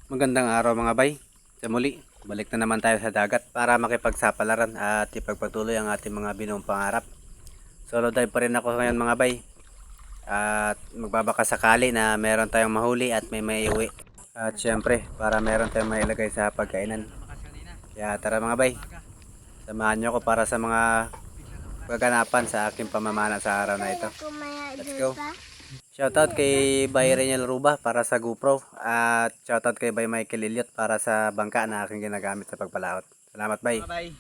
Magandang araw mga bay. Sa muli, balik na naman tayo sa dagat para makipagsapalaran at ipagpatuloy ang ating mga binuong pangarap. Solo dive pa rin ako ngayon mga bay. At magbabaka sakali na meron tayong mahuli at may maiuwi. At syempre, para meron tayong mailagay sa pagkainan. Kaya tara mga bay, samahan nyo ako para sa mga kaganapan sa aking pamamana sa araw na ito. Let's go! Shoutout kay Bay Renyel Ruba para sa GoPro at shoutout kay Bay Michael Elliot para sa bangka na aking ginagamit sa pagpalaot. Salamat Bay. Bye.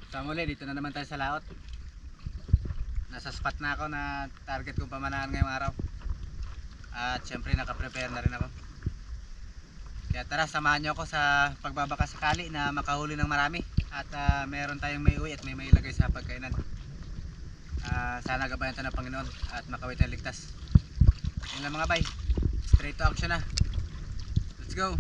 Sa muli, dito na naman tayo sa laot. Nasa spot na ako na target kong pamanahan ngayong araw. At syempre naka-prepare na rin ako. Kaya tara, samahan nyo ako sa pagbabaka sakali na makahuli ng marami. At meron tayong may uwi at may mailagay sa pagkainan. Sana gabayan tayo ng Panginoon at makawit na ligtas. Yun lang mga bay, straight to action na. Let's go.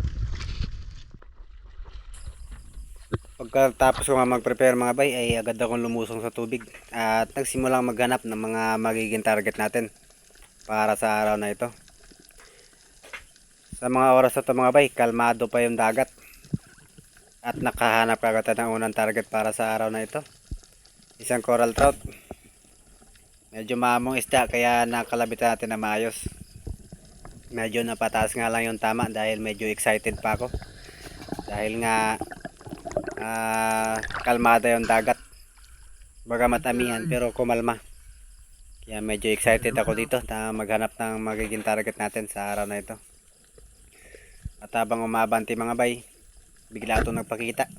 Pagkatapos ko nga mag-prepare mga bay ay agad akong lumusong sa tubig at nagsimulang maghanap ng mga magiging target natin para sa araw na ito. Sa mga oras na ito mga bay, kalmado pa yung dagat at nakahanap agad ng unang target para sa araw na ito. Isang coral trout. Medyo maamong isda kaya nakalabit natin na maayos. Medyo napataas nga lang yung tama dahil medyo excited pa ako. Dahil nga kalmada yung dagat. Bagamat amihan pero kumalma. Kaya medyo excited ako dito na maghanap ng magiging target natin sa araw na ito. At habang umabanti mga bay, bigla itong nagpakita.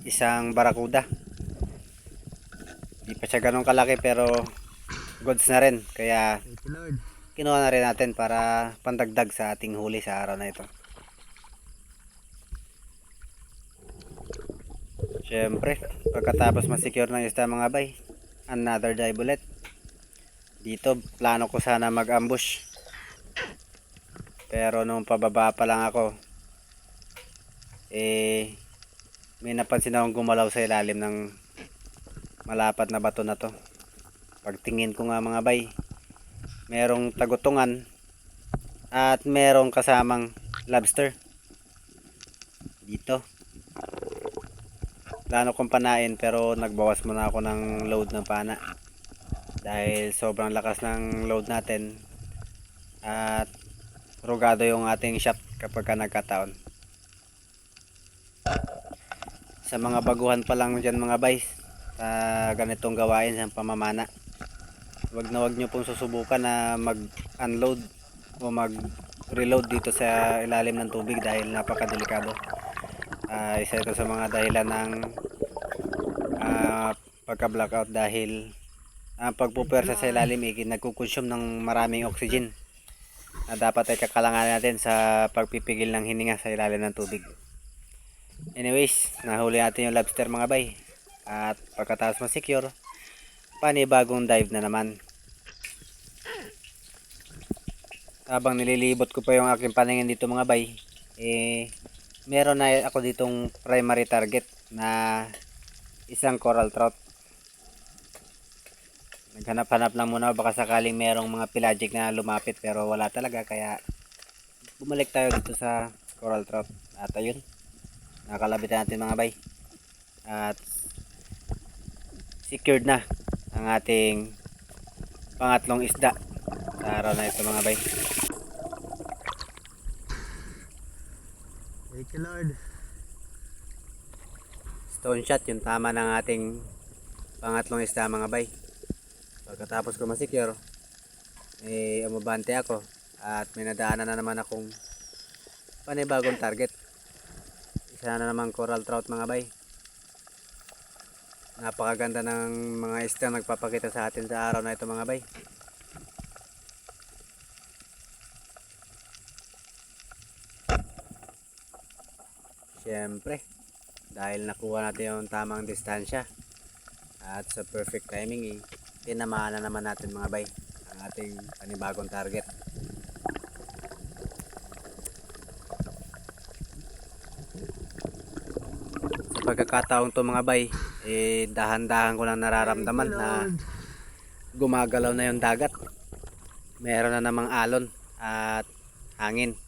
Isang barakuda. Di pa siya ganun kalaki pero goods na rin, kaya kinuha na rin natin para pandagdag sa ating huli sa araw na ito. Syempre, pagkatapos masecure ng isda mga bay, another dive ulit. Dito plano ko sana mag-ambush, pero nung pababa pa lang ako may napansin akong gumalaw sa ilalim ng malapad na bato na to. Pagtingin ko nga mga bay, merong tagutungan at merong kasamang lobster dito. Plano kong panain pero nagbawas muna ako ng load ng pana dahil sobrang lakas ng load natin at rugado yung ating shop kapag nagkataon. Sa mga baguhan pa lang dyan mga bay sa ganitong gawain sa pamamana, wag nyo pong susubukan na mag-unload o mag-reload dito sa ilalim ng tubig dahil napakadelikado. Isa ito sa mga dahilan ng pagka-blackout dahil ang pagpupersa sa ilalim nagkukonsume ng maraming oxygen na dapat ay kakalanganin natin sa pagpipigil ng hininga sa ilalim ng tubig. Anyways, nahuli natin yung lobster mga bay at pagkatapos ma-secure, panibagong dive na naman. Habang nililibot ko pa yung aking paningin dito mga bay, meron na ako ditong primary target na isang coral trout. Naghanap-hanap lang muna baka sakaling merong mga pelagic na lumapit pero wala talaga, kaya bumalik tayo dito sa coral trout. At ayun, nakalabit natin mga bay at secured na ang ating pangatlong isda sa araw na ito mga bay. Thank you Lord. Stone shot yung tama ng ating pangatlong isda mga bay. Pagkatapos ko ma-secure, umabante ako at may nadaanan na naman akong panibagong target. Isa na naman coral trout mga bay. Napakaganda ng mga isda nagpapakita sa atin sa araw na ito mga bay. Siyempre, dahil nakuha natin yung tamang distansya at sa perfect timing, tinamaan na naman natin mga bay ang ating panibagong target. Sa pagkakataong to mga bay, dahan-dahan ko lang nararamdaman na gumagalaw na yung dagat. Meron na namang alon at hangin.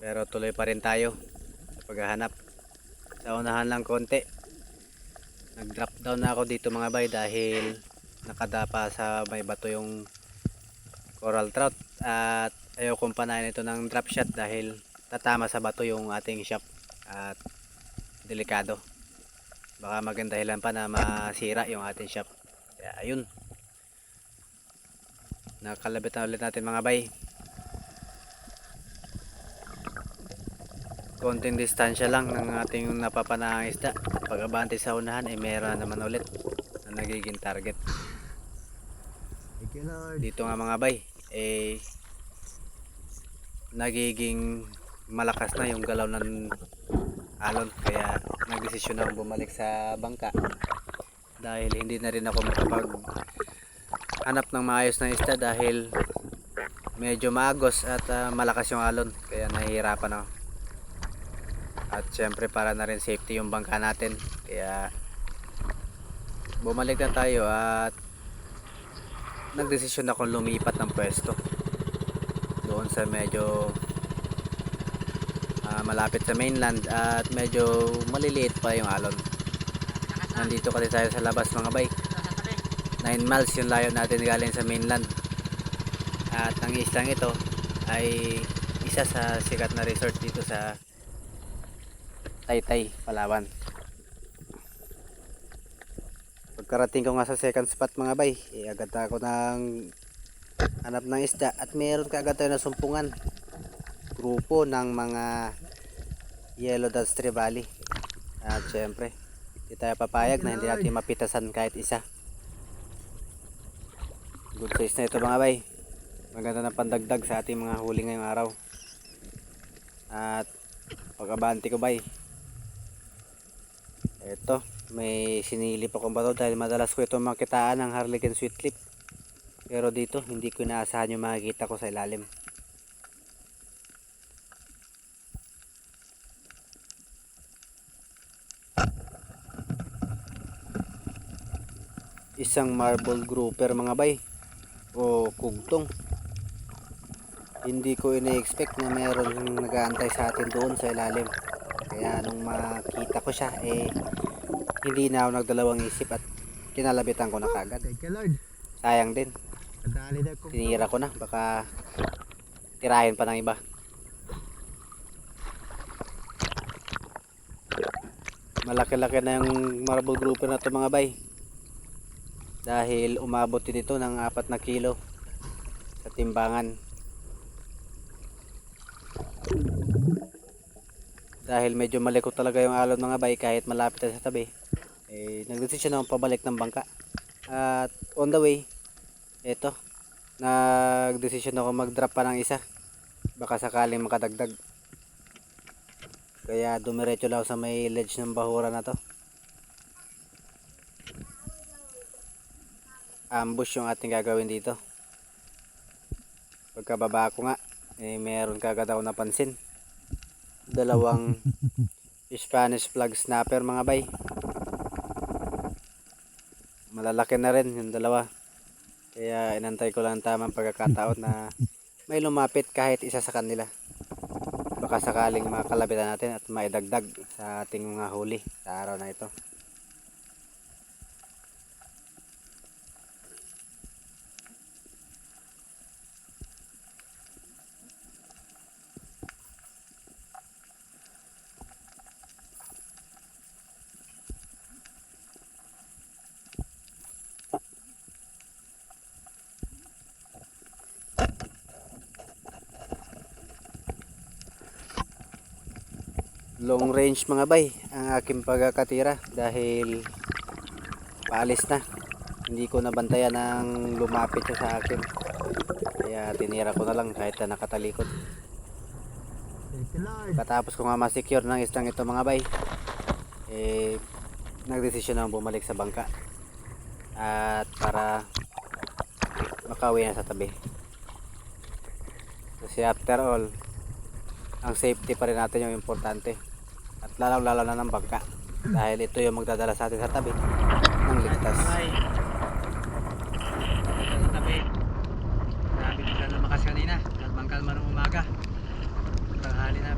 Pero tuloy pa rin tayo sa paghahanap. Sa unahan lang konti. Nag drop down na ako dito mga bay dahil nakadapa sa may bato yung coral trout. At ayaw kong panayin ito ng drop shot dahil tatama sa bato yung ating shop. At delikado. Baka maganda dahilan pa na masira yung ating shop. Kaya ayun. Nakalabit na ulit natin mga bay. Konting distansya lang ng ating napapanahang isda. Pag-abante sa unahan ay meron naman ulit na nagiging target. Dito nga mga bay nagiging malakas na yung galaw ng alon, kaya nagdesisyon akong bumalik sa bangka dahil hindi na rin ako makapag hanap ng maayos na isda dahil medyo maagos at malakas yung alon, kaya nahihirapan ako. At syempre para na rin safety yung bangka natin, kaya bumalik na tayo at nagdesisyon akong lumipat ng pwesto doon sa medyo malapit sa mainland at medyo maliliit pa yung alon. Nandito kasi tayo sa labas mga bay. 9 miles yung layo natin galing sa mainland. At ang islang ito ay isa sa sikat na resort dito sa Taytay, Palawan. Pagkarating ko nga sa second spot mga bay, agad ako ng hanap ng isda at meron kaagad tayo na sumpungan. Grupo ng mga Yellow Dutch Trevally. At syempre, hindi tayo papayag na hindi natin mapitasan kahit isa. Good size na ito mga bay. Maganda na pandagdag sa ating mga huli ngayong araw. At pag-abante ko bay, ito, may sinilip akong bato dahil madalas ko ito makitaan ng Harlequin sweet lip. Pero dito, hindi ko inaasahan yung makikita ko sa ilalim. Isang marble grouper mga bay o kugtong. Hindi ko ina-expect na meron nag-aantay sa atin doon sa ilalim. Kaya nung makita ko siya hindi na ako nagdalawang isip at kinalabitan ko na kagad. Sayang din, tinira ko na, baka tirahin pa ng iba. Malaki-laki na yung marble grouper na to mga bay dahil umabot din ito ng 4 na kilo sa timbangan. Dahil medyo malikot talaga yung alon mga bay kahit malapit na sa tabi, nagdesisyon akong pabalik ng bangka. At on the way, eto, nagdesisyon ako mag-drop pa ng isa, baka sakaling makadagdag. Kaya dumiretso lang sa may ledge ng bahura na to. Ambush yung ating gagawin dito. Pagkababa ko nga, meron kagad ako napansin. Dalawang Spanish flag snapper mga bay. Malalaki na rin yung dalawa. Kaya inantay ko lang tamang pagkakataon na may lumapit kahit isa sa kanila. Baka sakaling makalabitan natin at maidagdag sa ating mga huli sa araw na ito. Long range mga bay ang aking pagkakatira dahil paalis na. Hindi ko nabantayan ng lumapit siya sa akin, kaya tinira ko na lang kahit na nakatalikod. Katapos ko nga ma-secure ng islang ito mga bay, nagdesisyon akong bumalik sa bangka at para makauwi na sa tabi. Kasi after all, ang safety pa rin natin yung importante. At lalo na ng bangka dahil ito yung magdadala sa atin sa tabi ng ligtas. Sa tabi, grabe sila lumakas kanina. Kalmang kalma ng umaga. Tanghali na,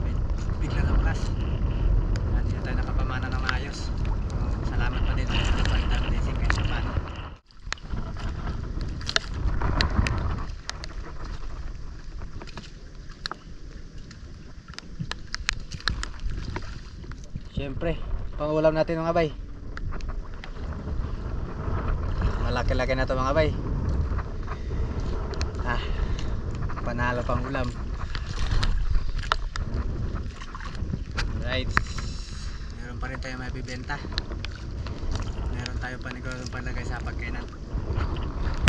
Siyempre, pangulam natin mga bay. Malaki-laki na to mga bay. Panalo pang ulam. Right. Meron pa rin tayo mabibenta. Meron tayo paniguradong panlagay sa pagkainan.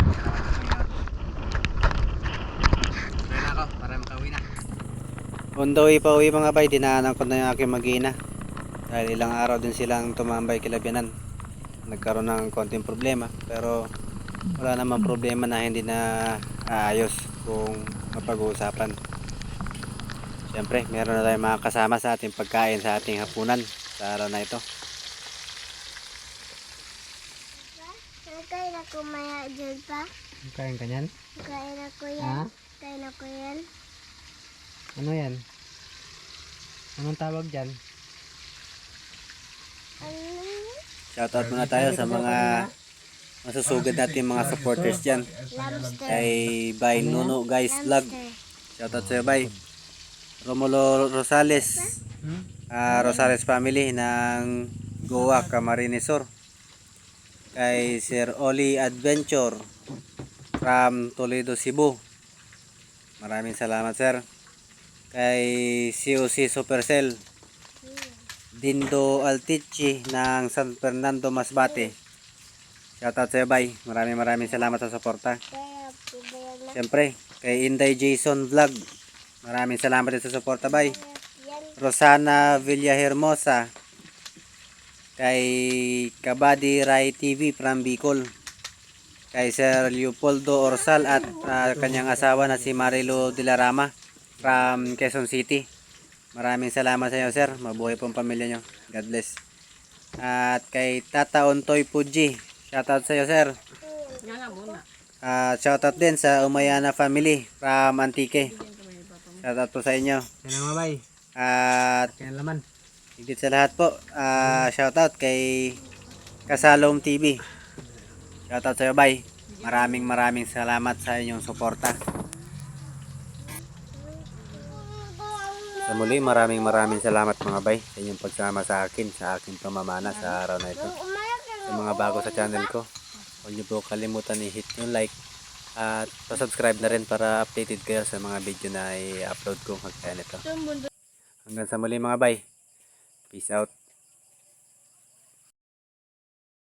Salamat sa Panginoon. Tuloy na ako para makauwi na. On the way pa uwi mga bay, dinaanan ko na yung aking mag-ina. Dahil ilang araw din silang tumambay kilabyanan. Nagkaroon ng konting problema. Pero wala namang problema na hindi na aayos kung mapag-uusapan. Siyempre, meron na tayong mga kasama sa ating pagkain sa ating hapunan sa araw na ito. Kain ako maya dyan pa. Kain ka yan? Kain ako yan. Ha? Kain ako yan. Ano yan? Anong tawag dyan? Ano? Shoutout muna tayo sa mga masusugad natin mga supporters dyan. Lobster. Kay Bay Nuno Guys Vlog. Shoutout sa'yo Bay. Romulo Rosales. Rosales family ng Goa, Camarines Sur. Kay Sir Oli Adventure from Toledo, Cebu. Maraming salamat sir. Kay COC Supercell Dindo Altichi ng San Fernando, Masbate. Shoutout sa'yo bay. Maraming salamat sa suporta. Siyempre kay Inday Jason Vlog. Maraming salamat din sa suporta bay. Rosana Villahermosa. Kay Kabady Rai TV from Bicol. Kay Sir Leopoldo Orsal at kanyang asawa na si Marilo Dilarama from Quezon City. Maraming salamat sa inyo sir. Mabuhay pong pamilya nyo. God bless. At kay Tata Ontoy Puji. Shoutout sa iyo sir. At shoutout din sa Umayana family from Antique. Shoutout po sa inyo. Yan ang mabay. At laman. Higit sa lahat po, shoutout kay Kasalom TV. Shoutout sa iyo, bay. Maraming salamat sa inyong suporta. Sa muli, maraming salamat mga bay sa inyong pagsama sa akin, sa aking pamamana sa araw na ito. Sa mga bago sa channel ko, huwag niyo po kalimutan i-hit yung like at pa-subscribe na rin para updated kayo sa mga video na i-upload ko kagaya nito. Hanggang sa muli mga bay. Peace out.